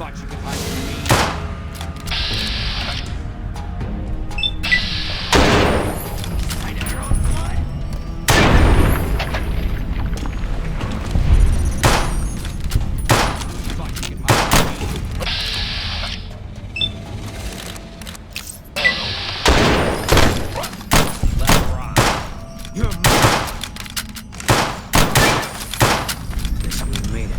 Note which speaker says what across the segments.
Speaker 1: Thought you could hide from me. Sight of your own blood. Thought you could hide from me. Let rock. You're mine. Guess we made it.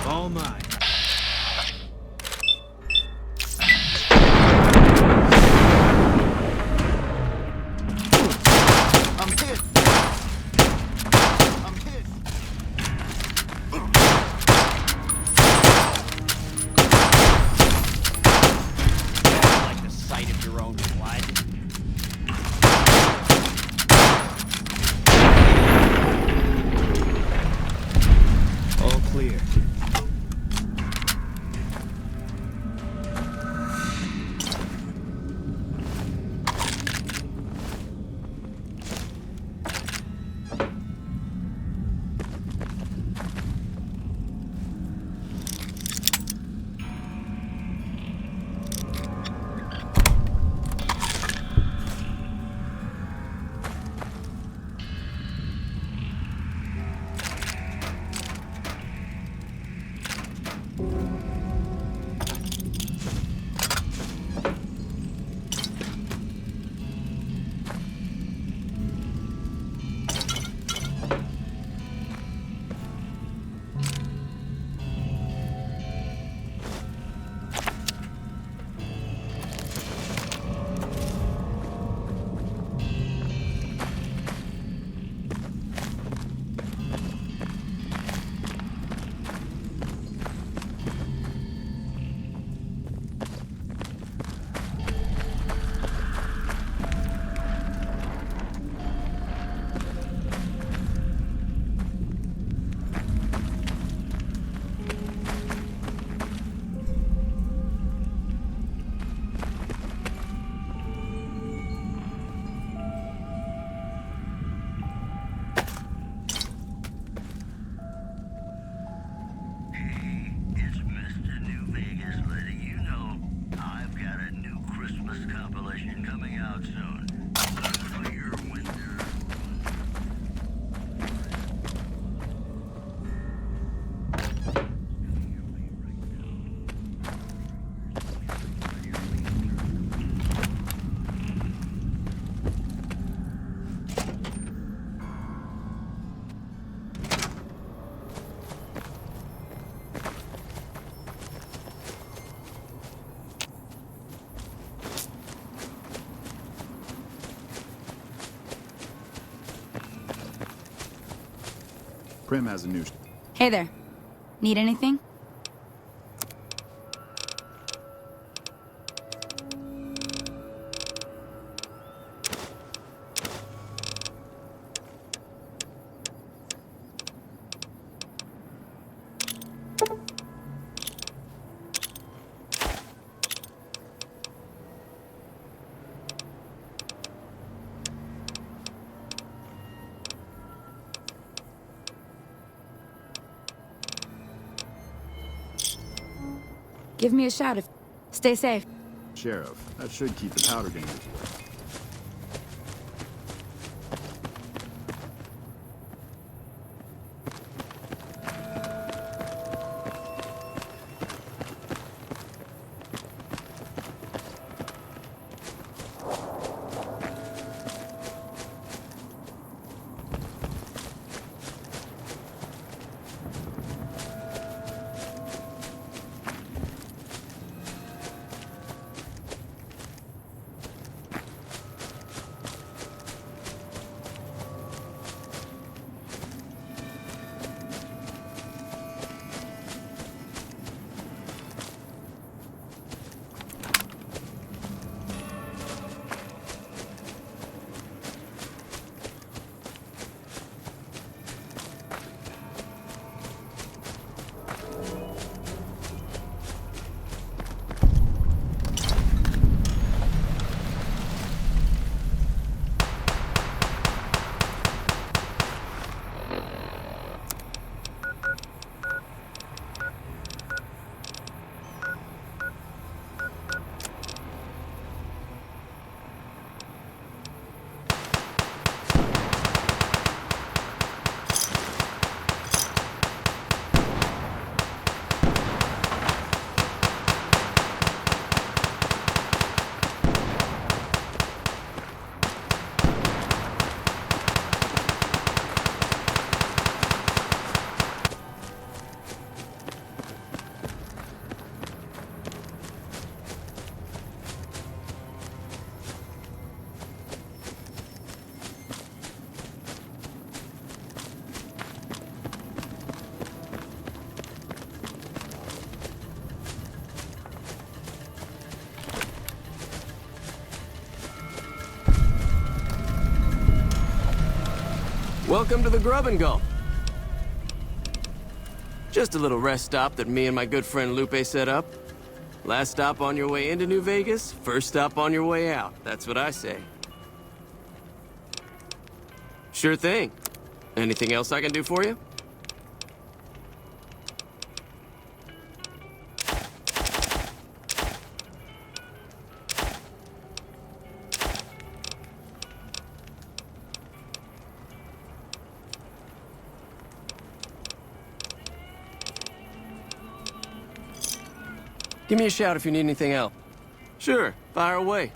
Speaker 1: All mine. I'm hit. I'm hit. Like the sight of your own blood. All clear.
Speaker 2: Prim has a new...
Speaker 3: Hey there. Need anything? Give me a shout if... Stay safe.
Speaker 2: Sheriff, that should keep the powder gangers away.
Speaker 4: Welcome to the Grub and Gulp. Just a little rest stop that me and my good friend Lupe set up. Last stop on your way into New Vegas, first stop on your way out. That's what I say. Sure thing. Anything else I can do for you? Give me a shout if you need anything else. Sure, fire away.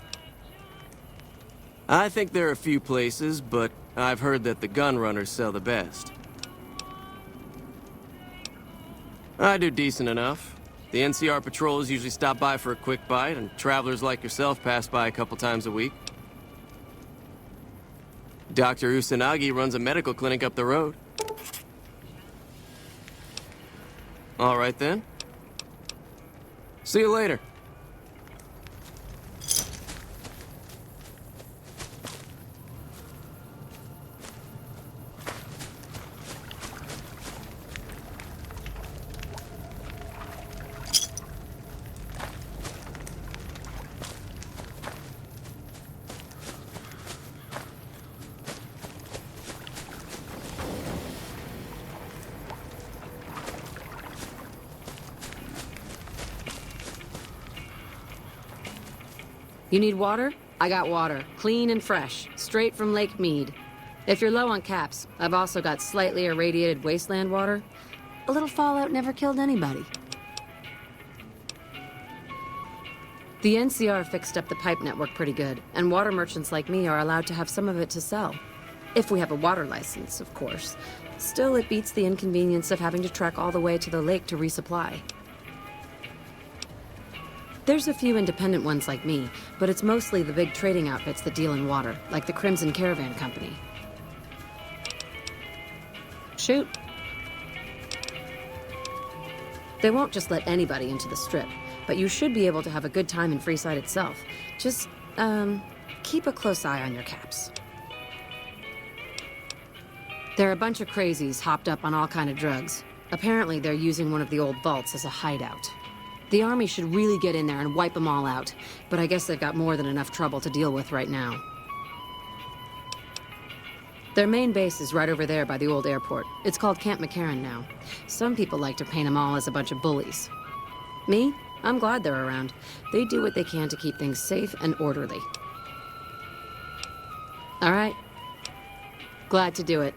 Speaker 4: I think there are a few places, but I've heard that the gun runners sell the best. I do decent enough. The NCR patrols usually stop by for a quick bite, and travelers like yourself pass by a couple times a week. Dr. Usanagi runs a medical clinic up the road. All right then. See you later.
Speaker 5: You need water? I got water. Clean and fresh. Straight from Lake Mead. If you're low on caps, I've also got slightly irradiated wasteland water. A little fallout never killed anybody. The NCR fixed up the pipe network pretty good, and water merchants like me are allowed to have some of it to sell. If we have a water license, of course. Still, it beats the inconvenience of having to trek all the way to the lake to resupply. There's a few independent ones like me, but it's mostly the big trading outfits that deal in water, like the Crimson Caravan Company. Shoot. They won't just let anybody into the Strip, but you should be able to have a good time in Freeside itself. Just, keep a close eye on your caps. There are a bunch of crazies hopped up on all kind of drugs. Apparently, they're using one of the old vaults as a hideout. The army should really get in there and wipe them all out, but I guess they've got more than enough trouble to deal with right now. Their main base is right over there by the old airport. It's called Camp McCarran now. Some people like to paint them all as a bunch of bullies. Me? I'm glad they're around. They do what they can to keep things safe and orderly. All right. Glad to do it.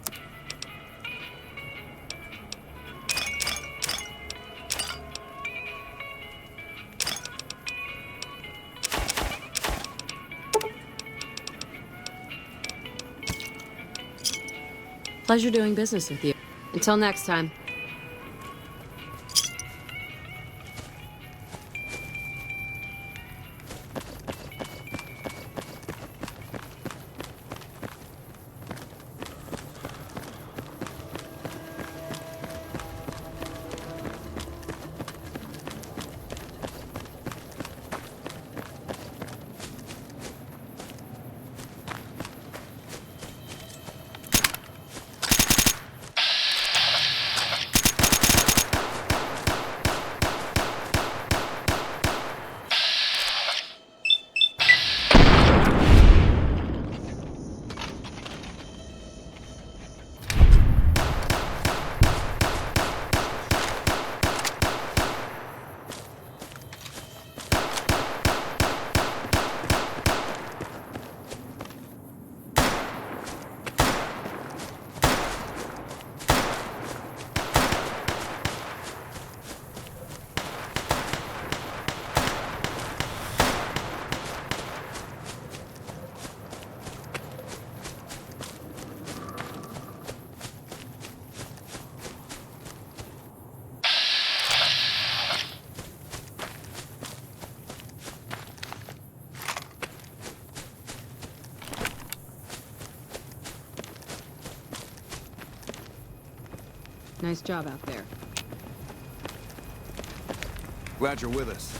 Speaker 5: Pleasure doing business with you. Until next time. Nice job out there.
Speaker 6: Glad you're with us.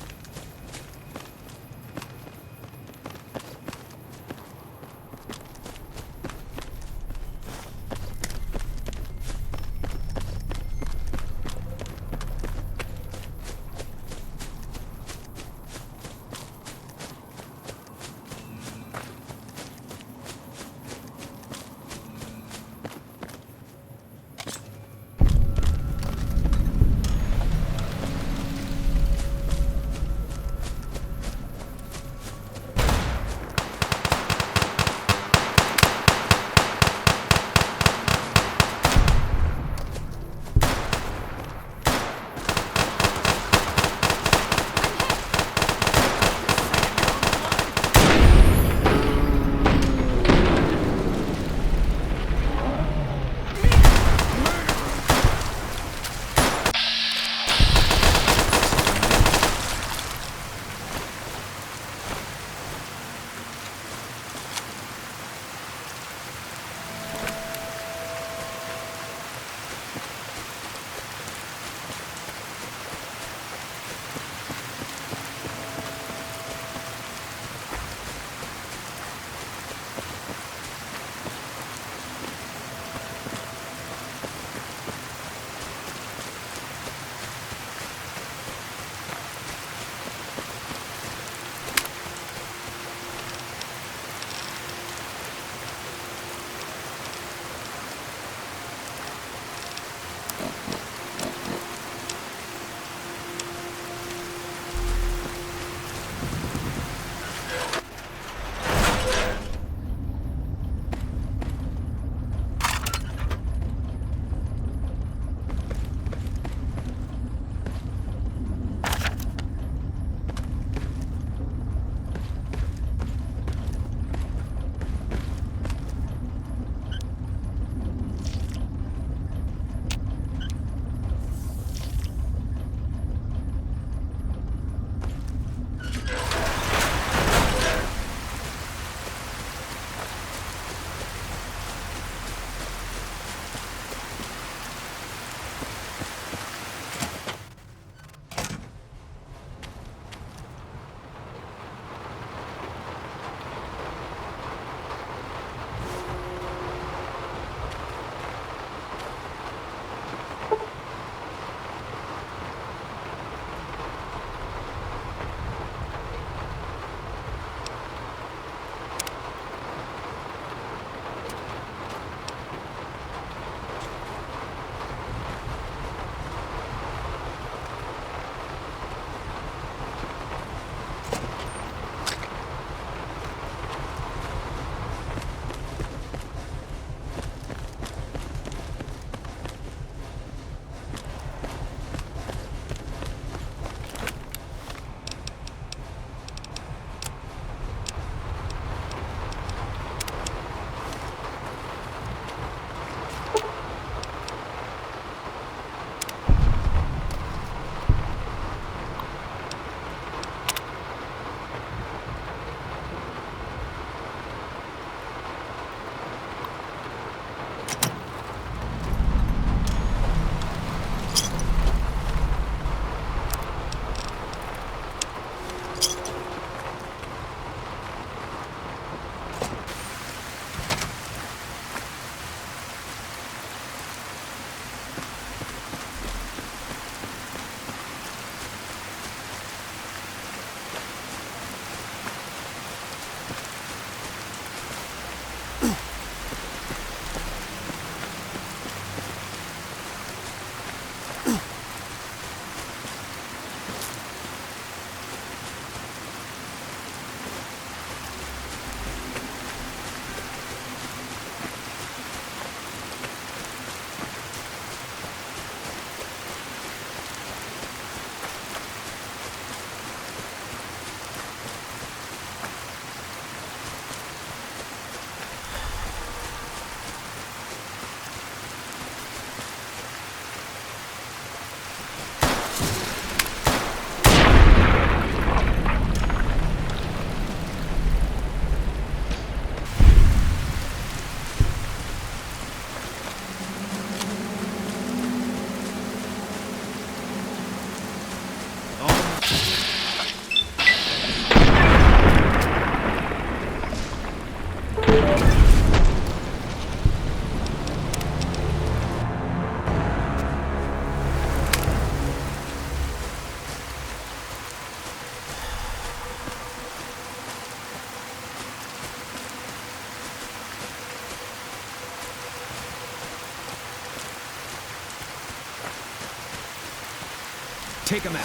Speaker 6: Take him out.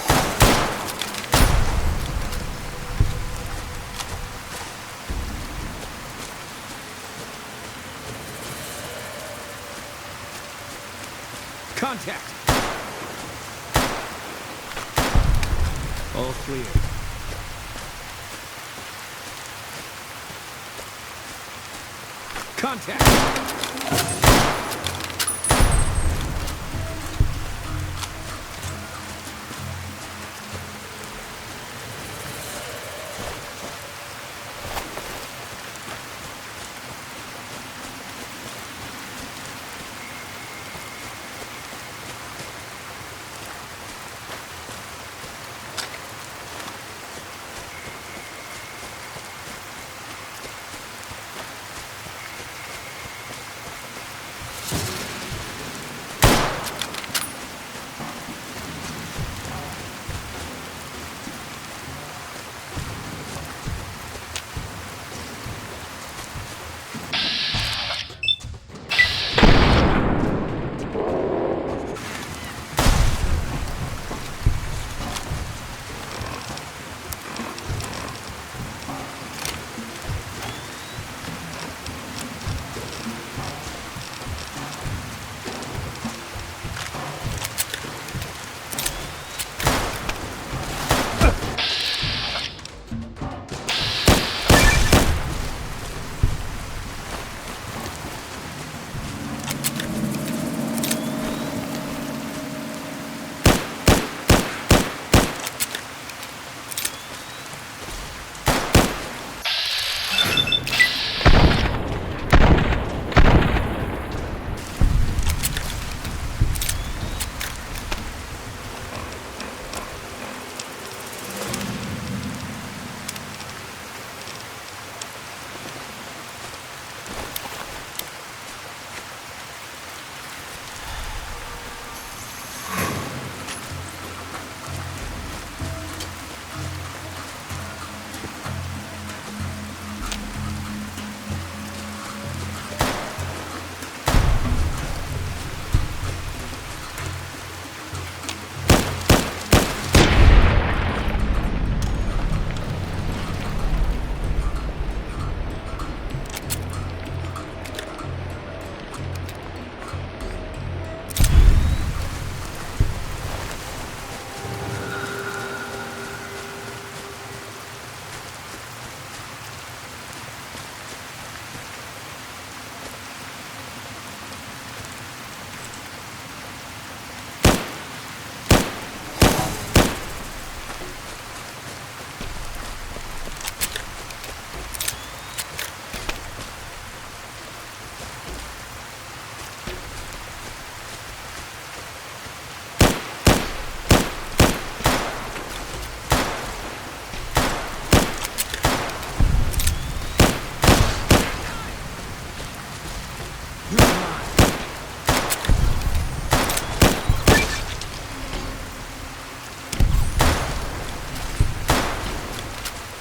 Speaker 6: Contact. All clear. Contact.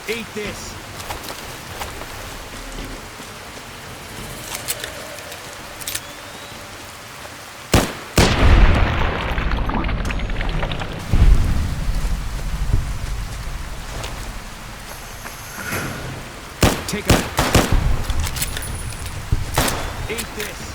Speaker 6: Eat this! Take it out. Eat this!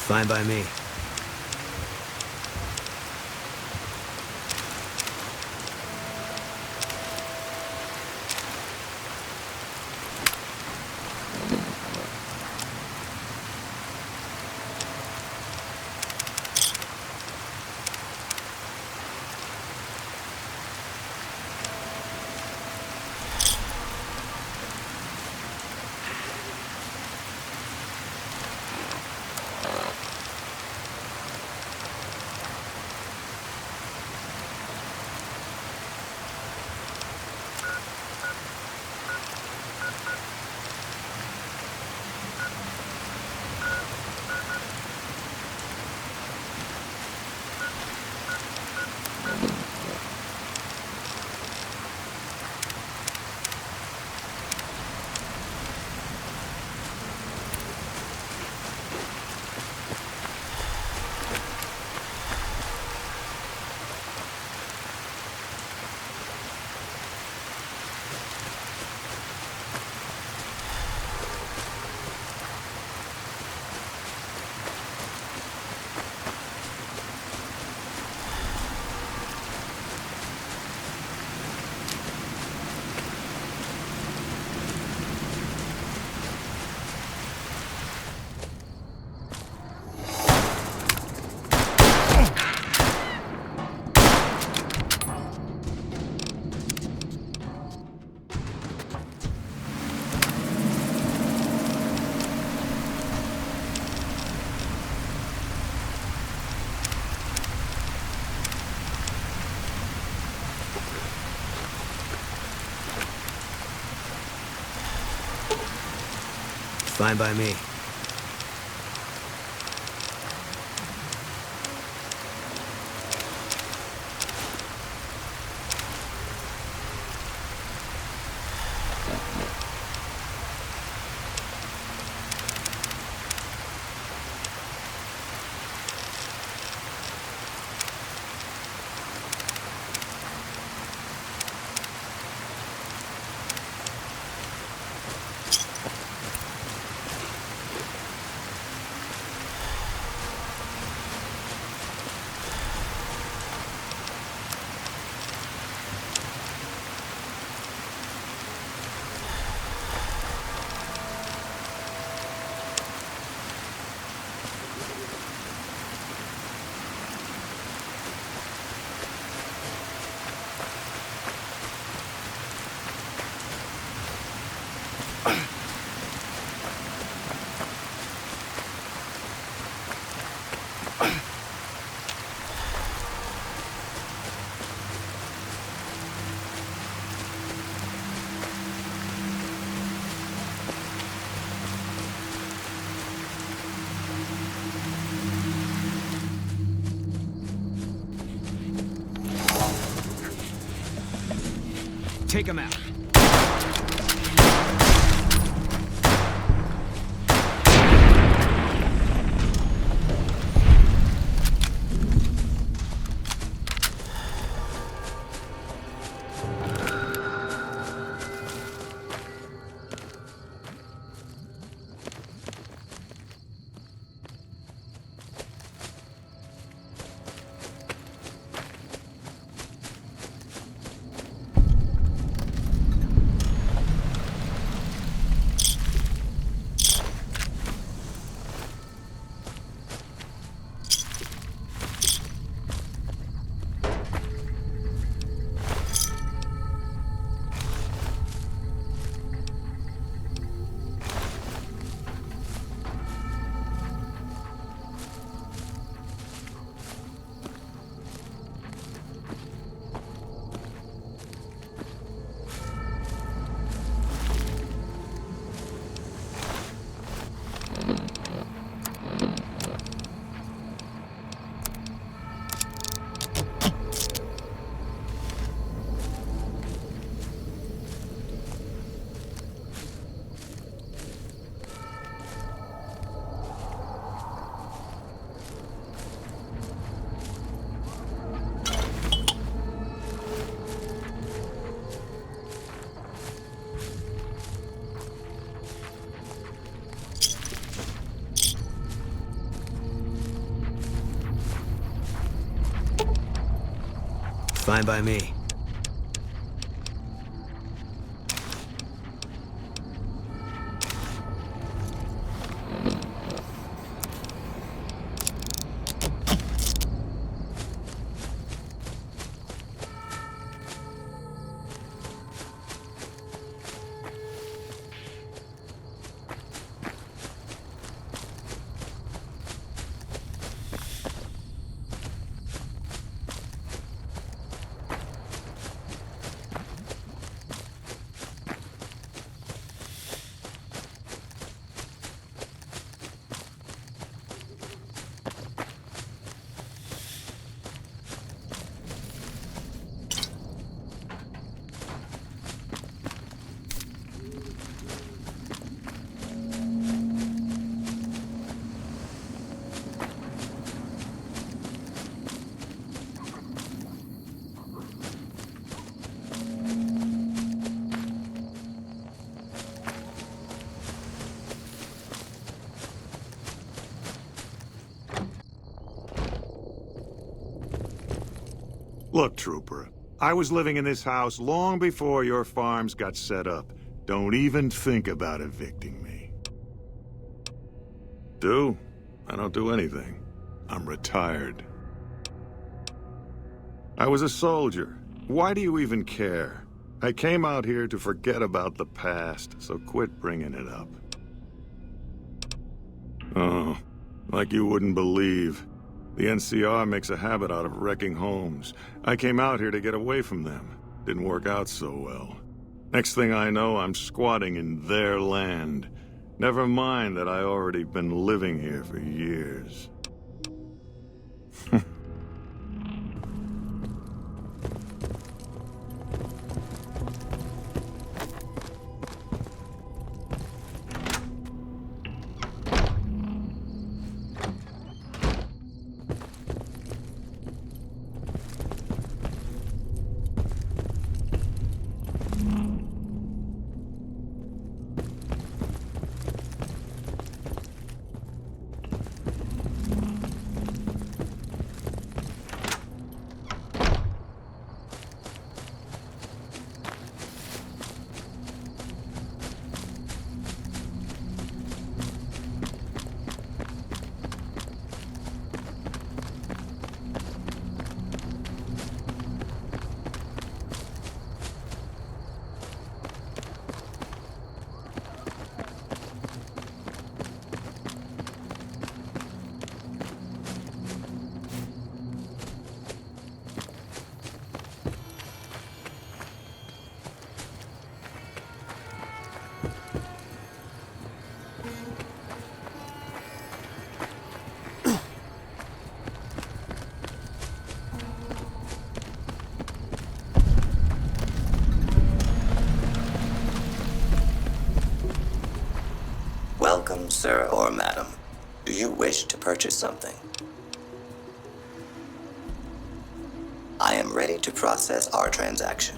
Speaker 7: Fine by me. Fine by me.
Speaker 6: Take him out.
Speaker 7: fine by me.
Speaker 8: Look, Trooper, I was living in this house long before your farms got set up. Don't even think about evicting me. Do? I don't do anything. I'm retired. I was a soldier. Why do you even care? I came out here to forget about the past, so quit bringing it up. Oh, like you wouldn't believe. The NCR makes a habit out of wrecking homes. I came out here to get away from them. Didn't work out so well. Next thing I know, I'm squatting in their land. Never mind that I already been living here for years.
Speaker 9: Welcome, sir or madam. Do you wish to purchase something? I am ready to process our transaction.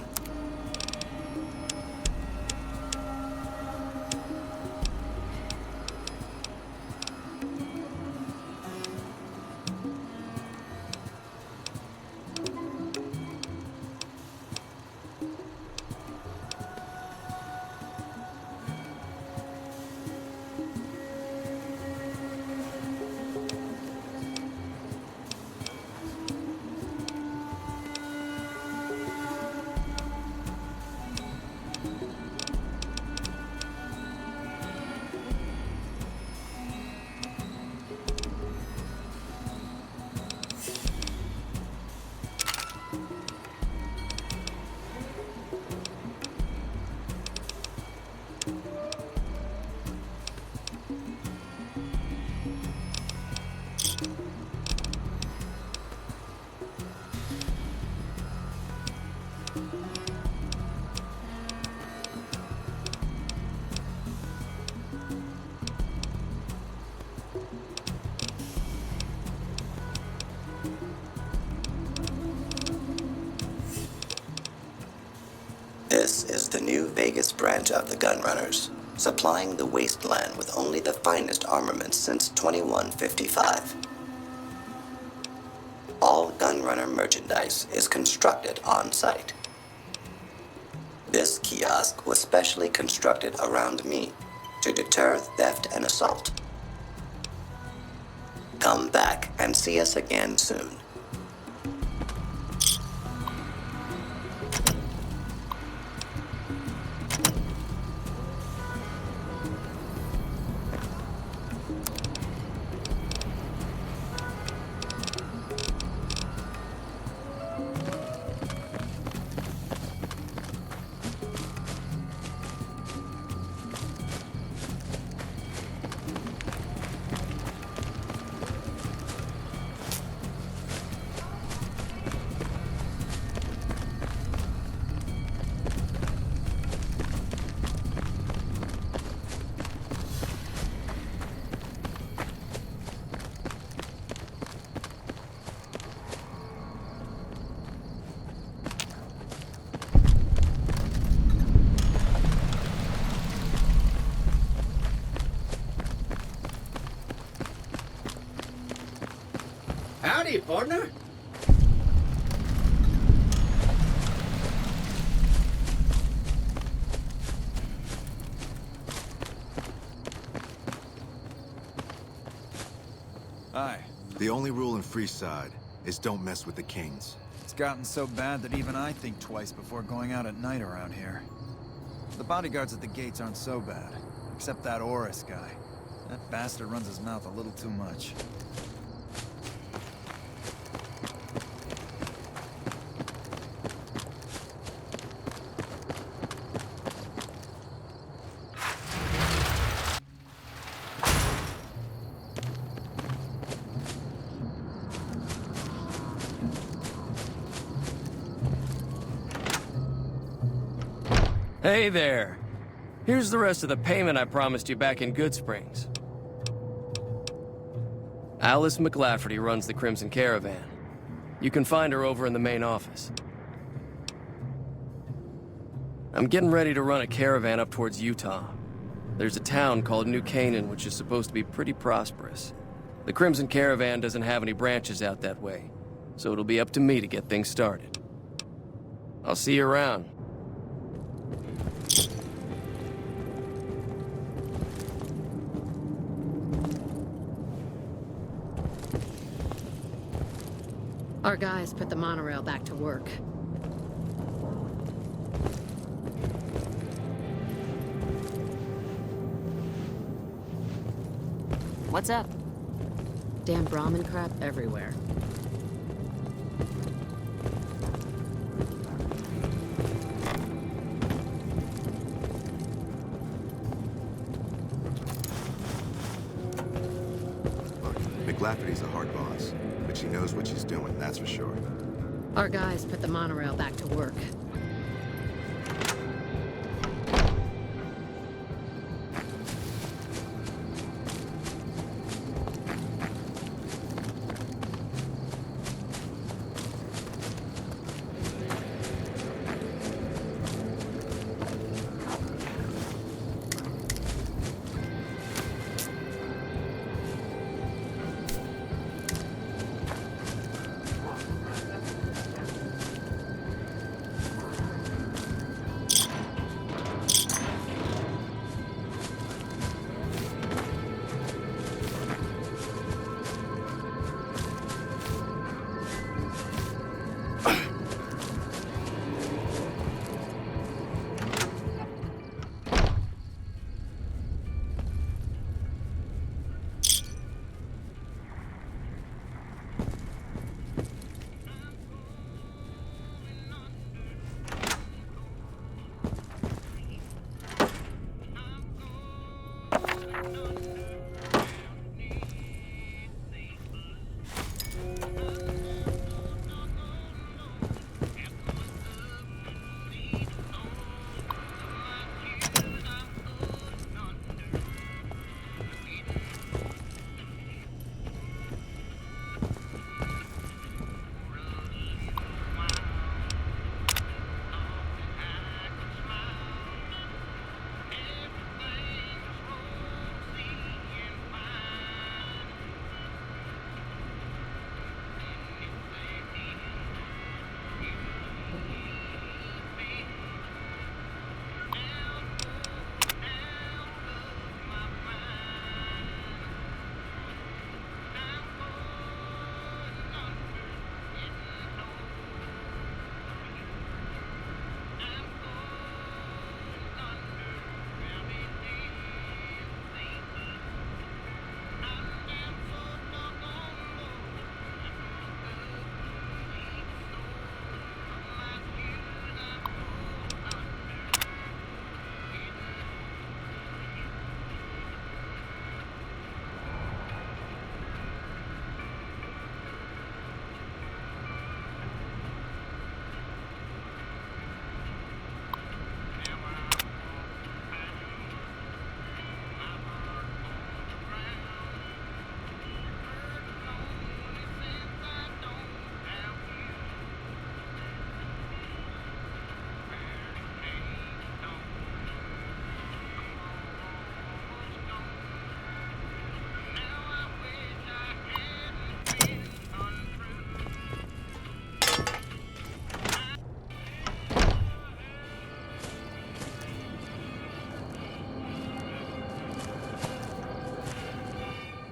Speaker 9: This is the new Vegas branch of the Gunrunners, supplying the wasteland with only the finest armaments since 2155. All Gunrunners Gunrunner merchandise is constructed on site. This kiosk was specially constructed around me to deter theft and assault. Come back and see us again soon.
Speaker 7: Howdy, partner.
Speaker 2: Hi.
Speaker 10: The only rule in Freeside is don't mess with the Kings.
Speaker 2: It's gotten so bad that even I think twice before going out at night around here. The bodyguards at the gates aren't so bad, except that Oris guy. That bastard runs his mouth a little too much.
Speaker 4: Hey there. Here's the rest of the payment I promised you back in Goodsprings. Alice McLafferty runs the Crimson Caravan. You can find her over in the main office. I'm getting ready to run a caravan up towards Utah. There's a town called New Canaan which is supposed to be pretty prosperous. The Crimson Caravan doesn't have any branches out that way, so it'll be up to me to get things started. I'll see you around.
Speaker 5: Our guys put the monorail back to work.
Speaker 3: What's up?
Speaker 5: Damn Brahmin crap everywhere.
Speaker 10: Look, McLafferty's a hard boss, but she knows what she's doing, that's for sure.
Speaker 5: Our guys put the monorail back to work.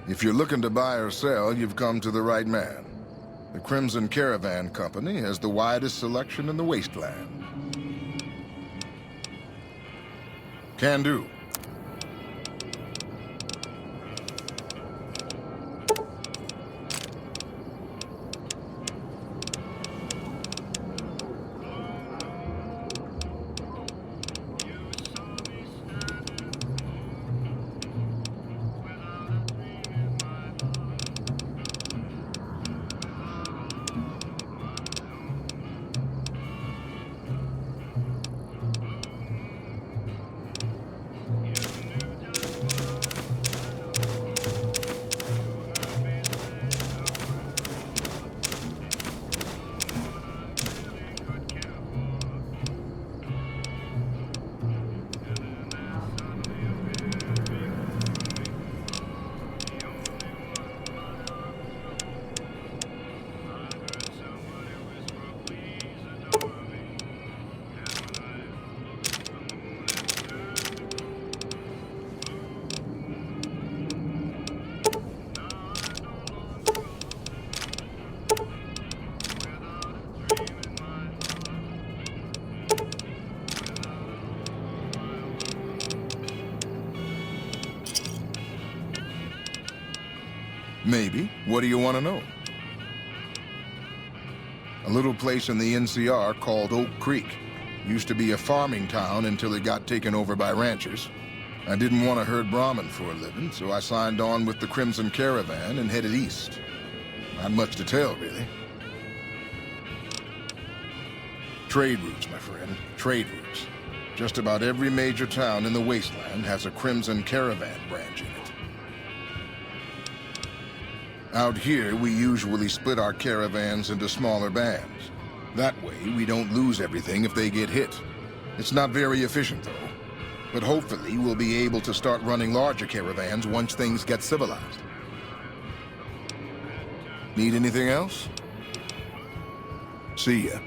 Speaker 11: If you're looking to buy or sell, you've come to the right man. The Crimson Caravan Company has the widest selection in the wasteland. Can do. Maybe. What do you want to know? A little place in the NCR called Oak Creek. Used to be a farming town until it got taken over by ranchers. I didn't want to herd Brahmin for a living, so I signed on with the Crimson Caravan and headed east. Not much to tell, really. Trade routes, my friend. Trade routes. Just about every major town in the wasteland has a Crimson Caravan branch in it. Out here, we usually split our caravans into smaller bands. That way, we don't lose everything if they get hit. It's not very efficient, though. But hopefully, we'll be able to start running larger caravans once things get civilized. Need anything else? See ya.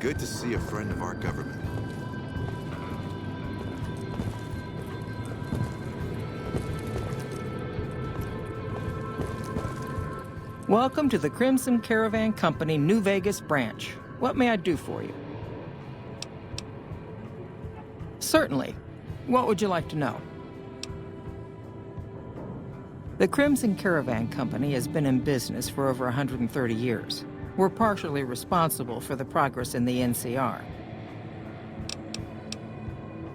Speaker 10: Good to see a friend of our government.
Speaker 12: Welcome to the Crimson Caravan Company New Vegas branch. What may I do for you? Certainly. What would you like to know? The Crimson Caravan Company has been in business for over 130 years. We're partially responsible for the progress in the NCR.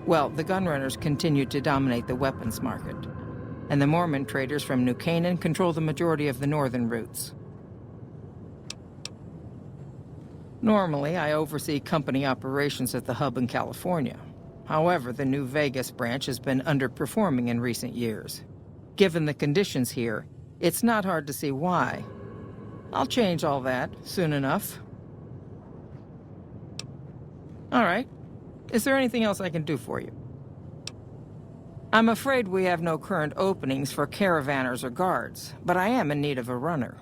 Speaker 12: Well, the gunrunners continue to dominate the weapons market, and the Mormon traders from New Canaan control the majority of the northern routes. Normally, I oversee company operations at the hub in California. However, the New Vegas branch has been underperforming in recent years. Given the conditions here, it's not hard to see why. I'll change all that soon enough. All right. Is there anything else I can do for you? I'm afraid we have no current openings for caravanners or guards, but I am in need of a runner.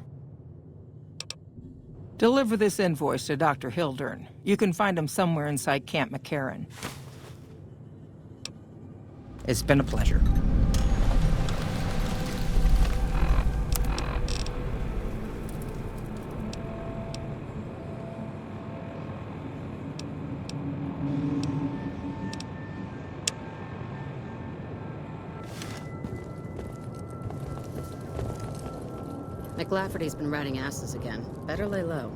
Speaker 12: Deliver this invoice to Dr. Hildern. You can find him somewhere inside Camp McCarran. It's been a pleasure.
Speaker 5: McLafferty's been riding asses again. Better lay low.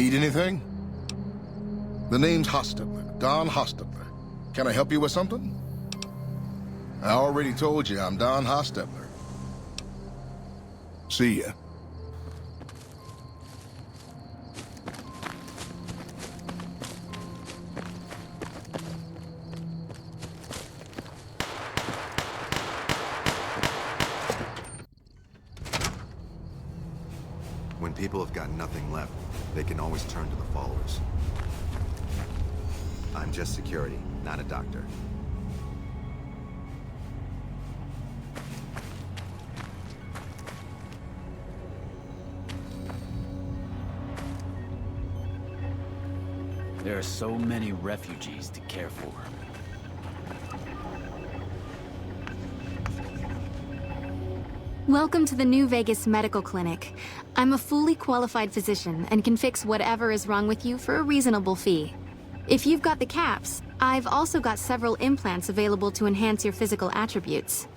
Speaker 11: Need anything? The name's Hostetler, Don Hostetler. Can I help you with something? I already told you I'm Don Hostetler. See ya.
Speaker 10: When people have got nothing left, they can always turn to the followers. I'm just security, not a doctor.
Speaker 1: There are so many refugees to care for.
Speaker 13: Welcome to the New Vegas Medical Clinic. I'm a fully qualified physician and can fix whatever is wrong with you for a reasonable fee. If you've got the caps, I've also got several implants available to enhance your physical attributes.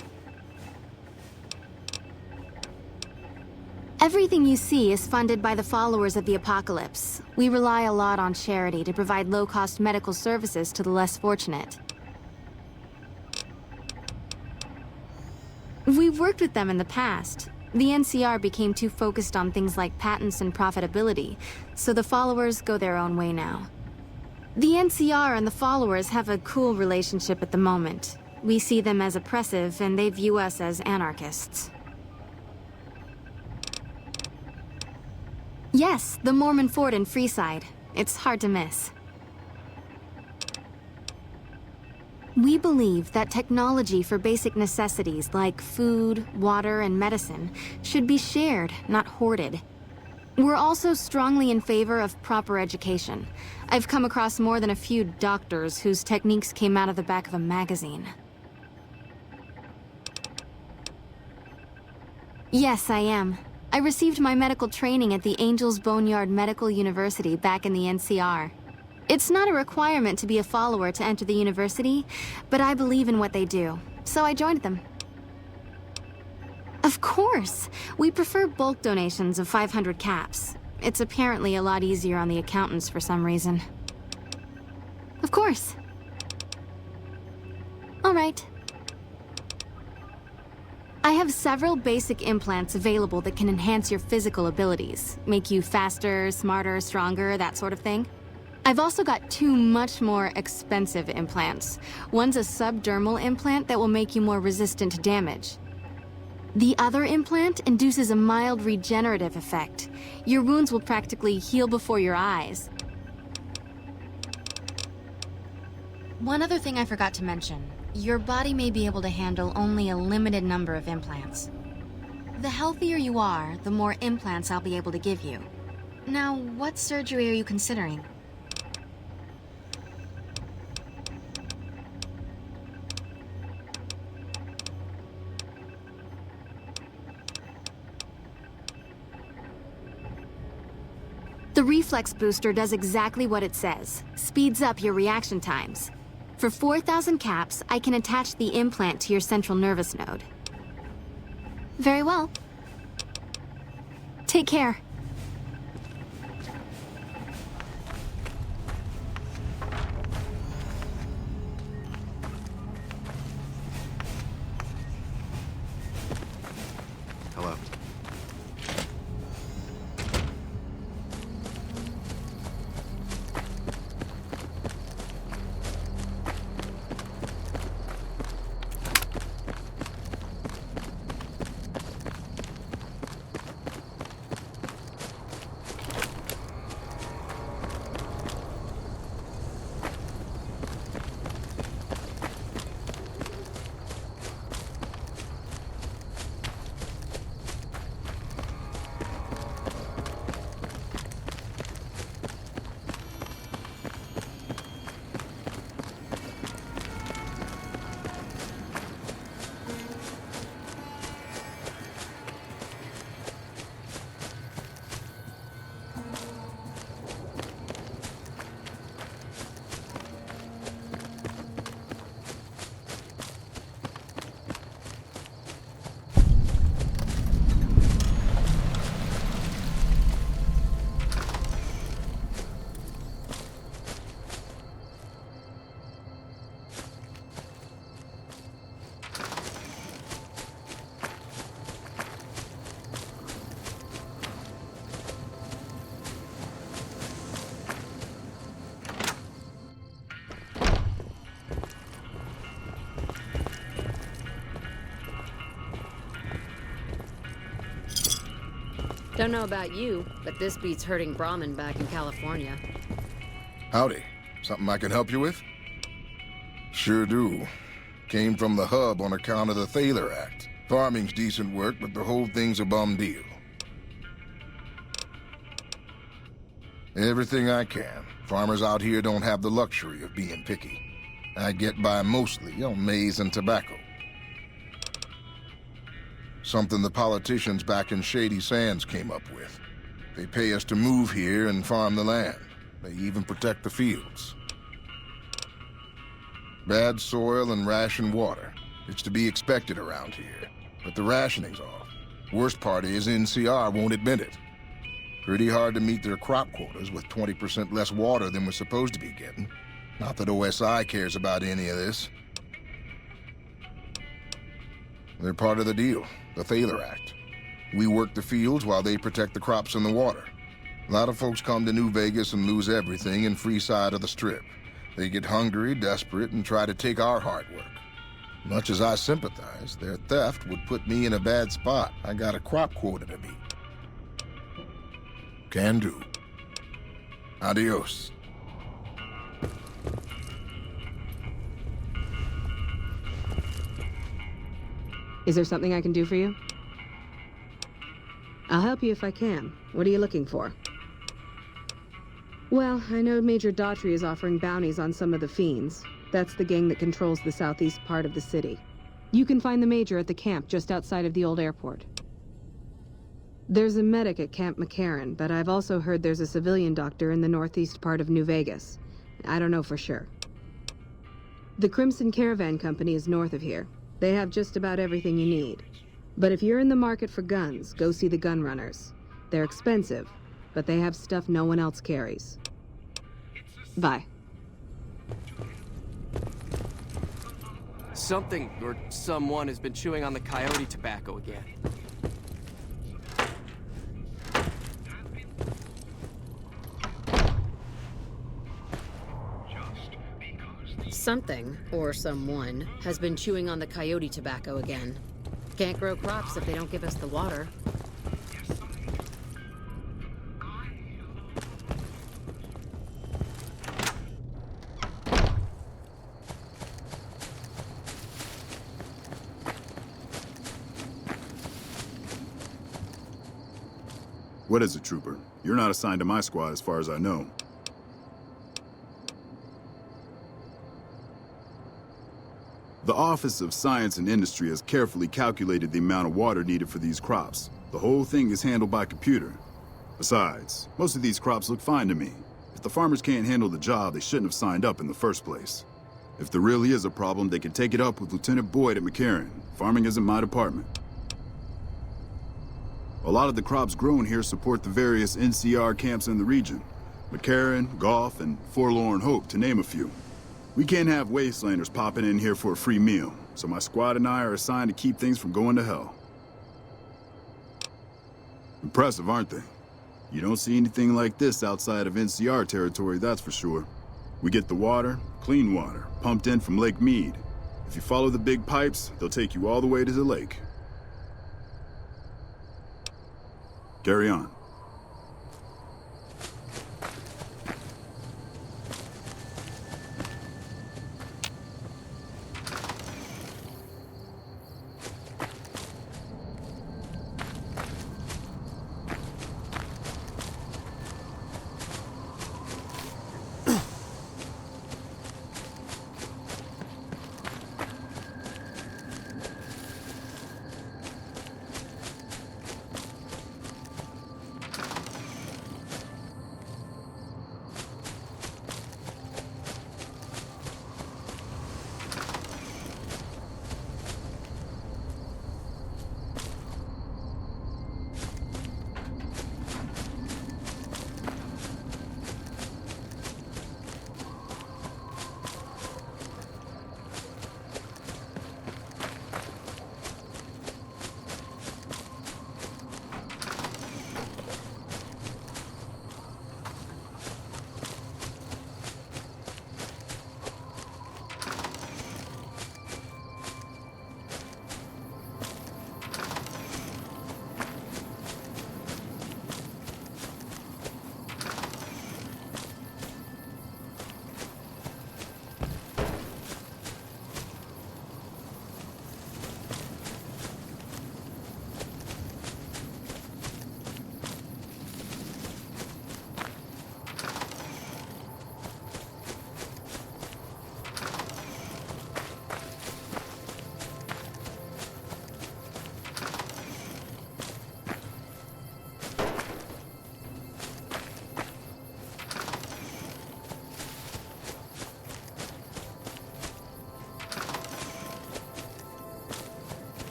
Speaker 13: Everything you see is funded by the followers of the Apocalypse. We rely a lot on charity to provide low-cost medical services to the less fortunate. We've worked with them in the past. The NCR became too focused on things like patents and profitability, so the followers go their own way now. The NCR and the followers have a cool relationship at the moment. We see them as oppressive, and they view us as anarchists. Yes, the Mormon Fort in Freeside. It's hard to miss. We believe that technology for basic necessities like food, water, and medicine should be shared, not hoarded. We're also strongly in favor of proper education. I've come across more than a few doctors whose techniques came out of the back of a magazine. Yes, I am. I received my medical training at the Angels Boneyard Medical University back in the NCR. It's not a requirement to be a follower to enter the university, but I believe in what they do, so I joined them. Of course! We prefer bulk donations of 500 caps. It's apparently a lot easier on the accountants for some reason. Of course. All right. I have several basic implants available that can enhance your physical abilities, make you faster, smarter, stronger, that sort of thing. I've also got two much more expensive implants. One's a subdermal implant that will make you more resistant to damage. The other implant induces a mild regenerative effect. Your wounds will practically heal before your eyes. One other thing I forgot to mention. Your body may be able to handle only a limited number of implants. The healthier you are, the more implants I'll be able to give you. Now, what surgery are you considering? The Reflex Booster does exactly what it says. Speeds up your reaction times. For 4,000 caps, I can attach the implant to your central nervous node. Very well. Take care.
Speaker 10: Hello.
Speaker 5: Don't know about you, but this beats herding Brahmin back in California.
Speaker 11: Howdy. Something I can help you with? Sure do. Came from the hub on account of the Thaler Act. Farming's decent work, but the whole thing's a bum deal. Everything I can. Farmers out here don't have the luxury of being picky. I get by mostly on maize and tobacco. Something the politicians back in Shady Sands came up with. They pay us to move here and farm the land. They even protect the fields. Bad soil and ration water. It's to be expected around here. But the rationing's off. Worst part is NCR won't admit it. Pretty hard to meet their crop quotas with 20% less water than we're supposed to be getting. Not that OSI cares about any of this. They're part of the deal, the Thaler Act. We work the fields while they protect the crops and the water. A lot of folks come to New Vegas and lose everything in free side of the Strip. They get hungry, desperate, and try to take our hard work. Much as I sympathize, their theft would put me in a bad spot. I got a crop quota to meet. Can do. Adios.
Speaker 5: Is there something I can do for you? I'll help you if I can. What are you looking for? Well, I know Major Daughtry is offering bounties on some of the Fiends. That's the gang that controls the southeast part of the city. You can find the Major at the camp just outside of the old airport. There's a medic at Camp McCarran, but I've also heard there's a civilian doctor in the northeast part of New Vegas. I don't know for sure. The Crimson Caravan Company is north of here. They have just about everything you need. But if you're in the market for guns, go see the Gun Runners. They're expensive, but they have stuff no one else carries. Bye.
Speaker 4: Something or someone has been chewing on the coyote tobacco again.
Speaker 5: Something, or someone, has been chewing on the coyote tobacco again. Can't grow crops if they don't give us the water.
Speaker 14: What is it, Trooper? You're not assigned to my squad as far as I know. The Office of Science and Industry has carefully calculated the amount of water needed for these crops. The whole thing is handled by computer. Besides, most of these crops look fine to me. If the farmers can't handle the job, they shouldn't have signed up in the first place. If there really is a problem, they can take it up with Lieutenant Boyd at McCarran. Farming isn't my department. A lot of the crops grown here support the various NCR camps in the region. McCarran, Goff, and Forlorn Hope, to name a few. We can't have wastelanders popping in here for a free meal, so my squad and I are assigned to keep things from going to hell. Impressive, aren't they? You don't see anything like this outside of NCR territory, that's for sure. We get the water, clean water, pumped in from Lake Mead. If you follow the big pipes, they'll take you all the way to the lake. Carry on.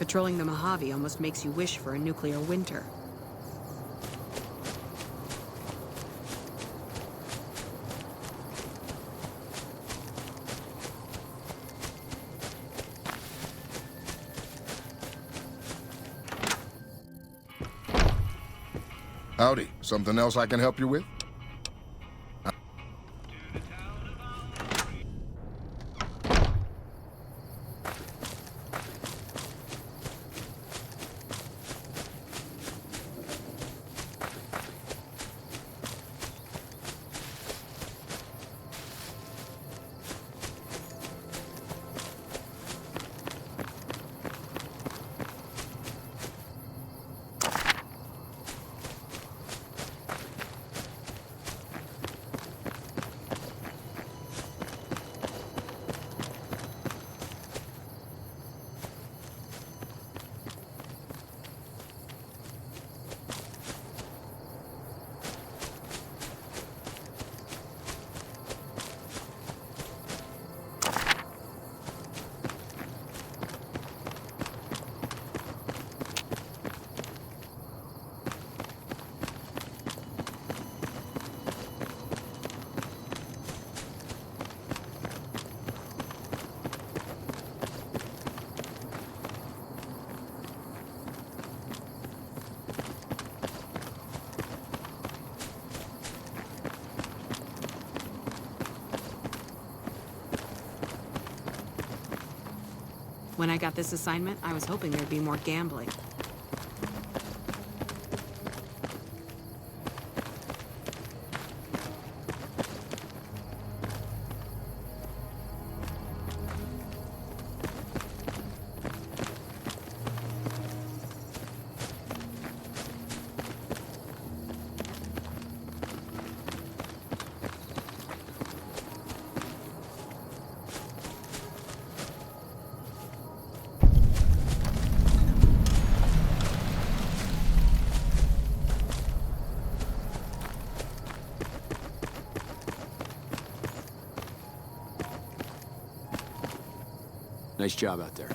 Speaker 5: Patrolling the Mojave almost makes you wish for a nuclear winter.
Speaker 11: Howdy. Something else I can help you with?
Speaker 5: When I got this assignment, I was hoping there'd be more gambling.
Speaker 6: Nice job out there.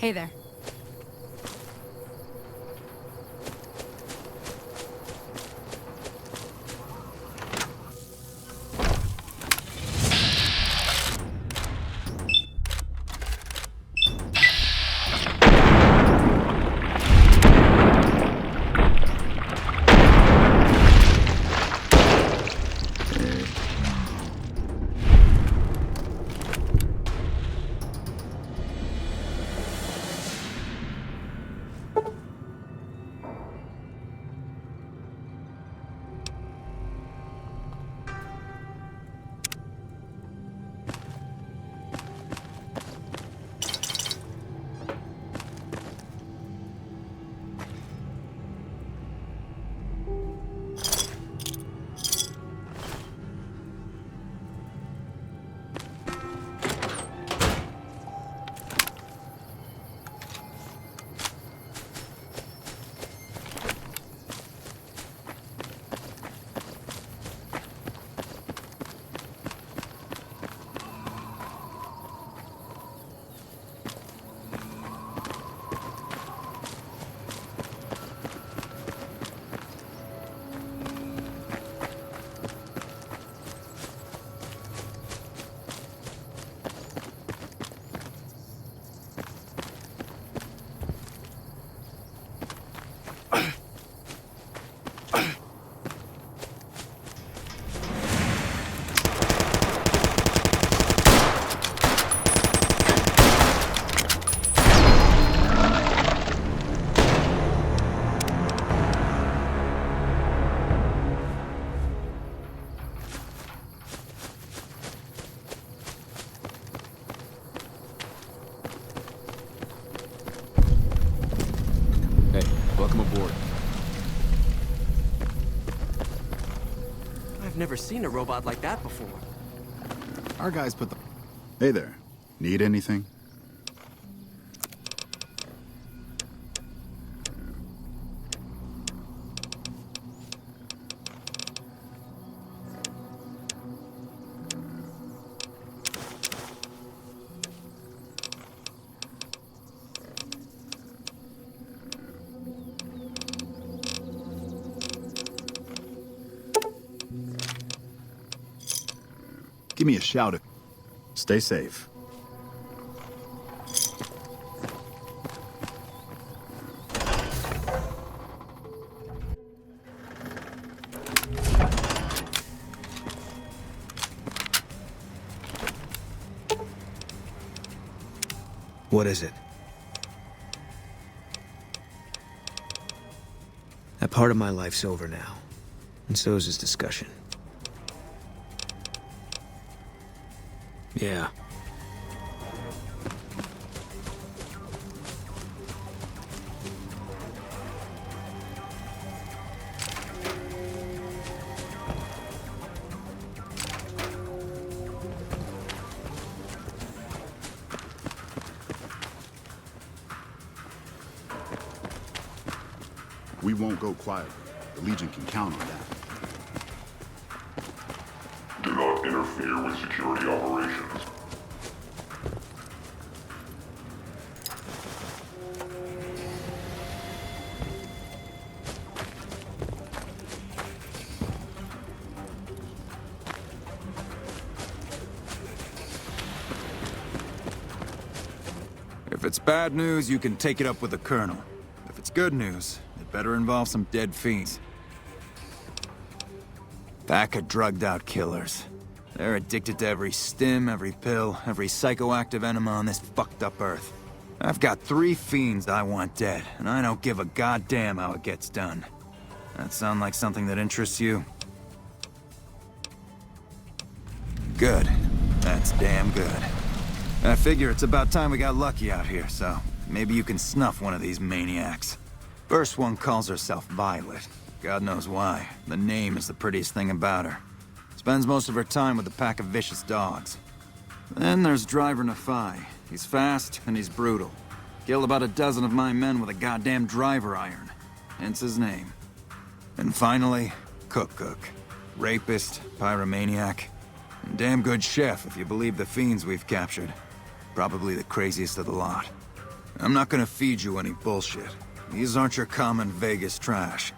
Speaker 3: Hey there.
Speaker 4: seen a robot like that before.
Speaker 14: Our guys put the... Hey there. Need anything? Give me a shout. Stay safe.
Speaker 15: What is it? That part of my life's over now, and so is this discussion. Yeah.
Speaker 14: We won't go quietly. The Legion can count on that.
Speaker 16: Do not interfere with security operations.
Speaker 2: If it's bad news, you can take it up with the Colonel. If it's good news, it better involve some dead fiends. Pack of drugged-out killers. They're addicted to every stim, every pill, every psychoactive enema on this fucked up Earth. I've got 3 fiends I want dead, and I don't give a goddamn how it gets done. That sound like something that interests you? Good. That's damn good. I figure it's about time we got lucky out here, so maybe you can snuff one of these maniacs. First one calls herself Violet. God knows why. The name is the prettiest thing about her. Spends most of her time with a pack of vicious dogs. Then there's Driver Nefai. He's fast and he's brutal. Killed about a dozen of my men with a goddamn driver iron. Hence his name. And finally, Cook. Rapist, pyromaniac, and damn good chef if you believe the fiends we've captured. Probably the craziest of the lot. I'm not gonna feed you any bullshit. These aren't your common Vegas trash.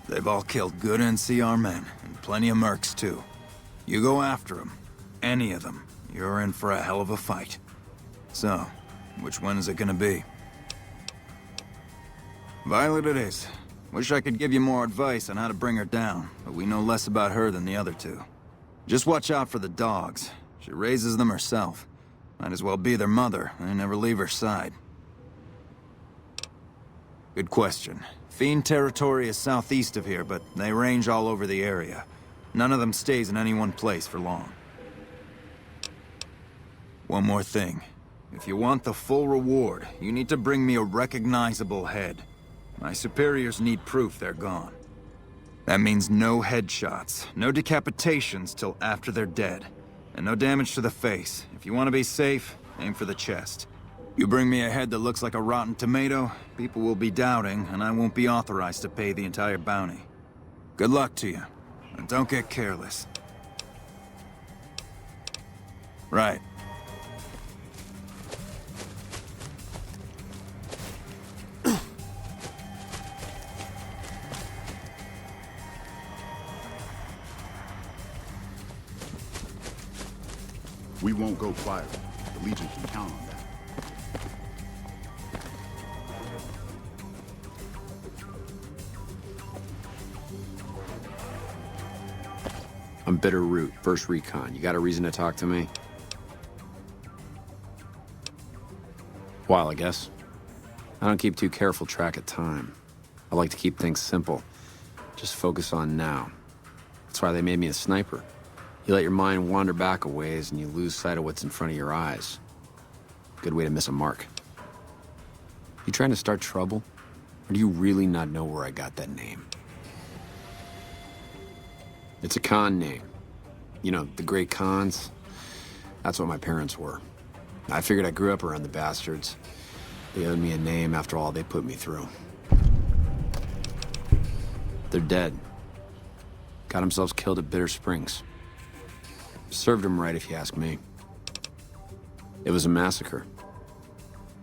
Speaker 2: They've all killed good NCR men, and plenty of mercs too. You go after them, any of them, you're in for a hell of a fight. So, which one is it gonna be? Violet it is. Wish I could give you more advice on how to bring her down, but we know less about her than the other 2. Just watch out for the dogs. She raises them herself. Might as well be their mother, and never leave her side. Good question. Fiend territory is southeast of here, but they range all over the area. None of them stays in any one place for long. One more thing. If you want the full reward, you need to bring me a recognizable head. My superiors need proof they're gone. That means no headshots, no decapitations till after they're dead, and no damage to the face. If you want to be safe, aim for the chest. You bring me a head that looks like a rotten tomato, people will be doubting, and I won't be authorized to pay the entire bounty. Good luck to you, and don't get careless. Right.
Speaker 14: We won't go quietly. The Legion can count on that.
Speaker 6: I'm Bitter Root, First Recon. You got a reason to talk to me? While, I guess. I don't keep too careful track of time. I like to keep things simple. Just focus on now. That's why they made me a sniper. You let your mind wander back a ways and you lose sight of what's in front of your eyes. Good way to miss a mark. You trying to start trouble? Or do you really not know where I got that name? It's a con name. You know, the great cons. That's what my parents were. I figured I grew up around the bastards. They owed me a name after all they put me through. They're dead. Got themselves killed at Bitter Springs. Served them right, if you ask me. It was a massacre.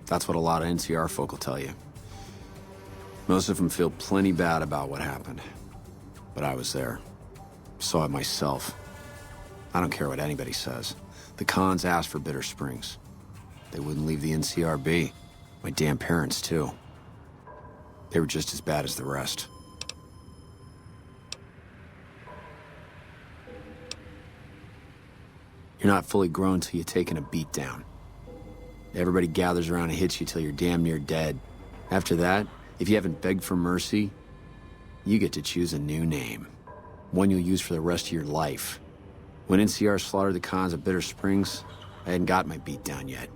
Speaker 6: That's what a lot of NCR folk will tell you. Most of them feel plenty bad about what happened. But I was there. Saw it myself. I don't care what anybody says. The cons asked for Bitter Springs. They wouldn't leave the NCR be. My damn parents, too. They were just as bad as the rest. You're not fully grown till you've taken a beat down. Everybody gathers around and hits you till you're damn near dead. After that, if you haven't begged for mercy, you get to choose a new name. One you'll use for the rest of your life. When NCR slaughtered the cons at Bitter Springs, I hadn't got my beat down yet.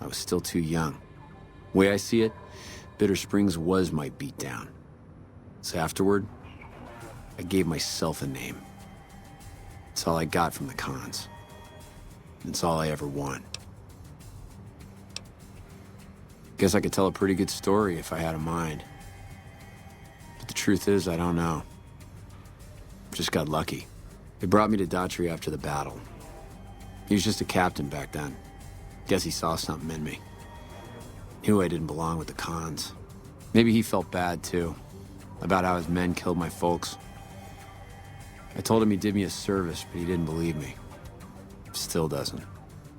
Speaker 6: I was still too young. Way I see it, Bitter Springs was my beat down. So afterward, I gave myself a name. It's all I got from the cons. It's all I ever want. Guess I could tell a pretty good story if I had a mind. But the truth is, I don't know. Just got lucky. They brought me to Daughtry after the battle. He was just a captain back then. Guess he saw something in me. Knew I didn't belong with the cons. Maybe he felt bad, too, about how his men killed my folks. I told him he did me a service, but he didn't believe me. Still doesn't.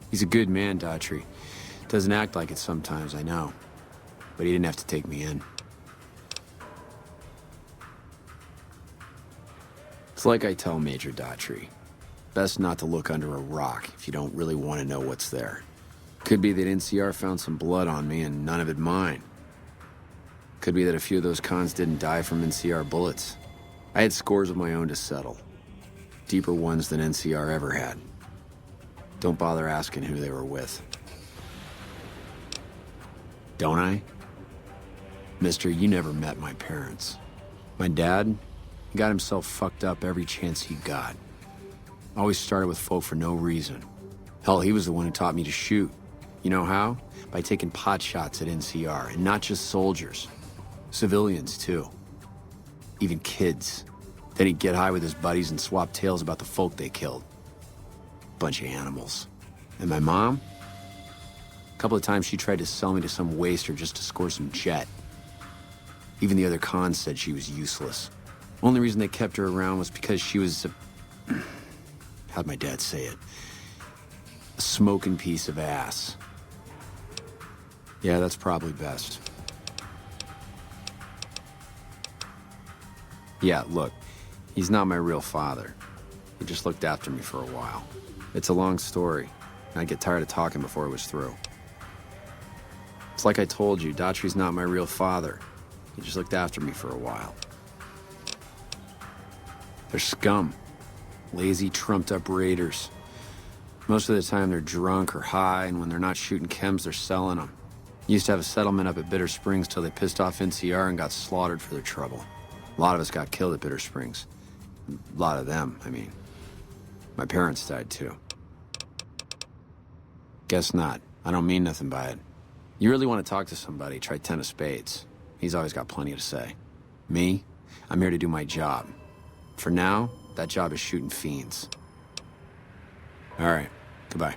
Speaker 6: He's a good man, Daughtry. Doesn't act like it sometimes, I know. But he didn't have to take me in. It's like I tell Major Daughtry. Best not to look under a rock if you don't really want to know what's there. Could be that NCR found some blood on me and none of it mine. Could be that a few of those cons didn't die from NCR bullets. I had scores of my own to settle. Deeper ones than NCR ever had. Don't bother asking who they were with. Don't I? Mister, you never met my parents. My dad, he got himself fucked up every chance he got. Always started with folk for no reason. Hell, he was the one who taught me to shoot. You know how? By taking pot shots at NCR, and not just soldiers. Civilians, too. Even kids. Then he'd get high with his buddies and swap tales about the folk they killed. Bunch of animals. And my mom? A couple of times she tried to sell me to some waster just to score some jet. Even the other cons said she was useless. Only reason they kept her around was because she was how'd my dad say it? A smoking piece of ass. Yeah, that's probably best. Yeah, look, he's not my real father. He just looked after me for a while. It's a long story, and I'd get tired of talking before it was through. It's like I told you, Daughtry's not my real father. He just looked after me for a while. They're scum. Lazy, trumped-up raiders. Most of the time they're drunk or high, and when they're not shooting chems, they're selling them. Used to have a settlement up at Bitter Springs till they pissed off NCR and got slaughtered for their trouble. A lot of us got killed at Bitter Springs. A lot of them, I mean. My parents died, too. Guess not. I don't mean nothing by it. You really want to talk to somebody, try 10 of spades. He's always got plenty to say. Me? I'm here to do my job. For now, that job is shooting fiends. All right. Goodbye.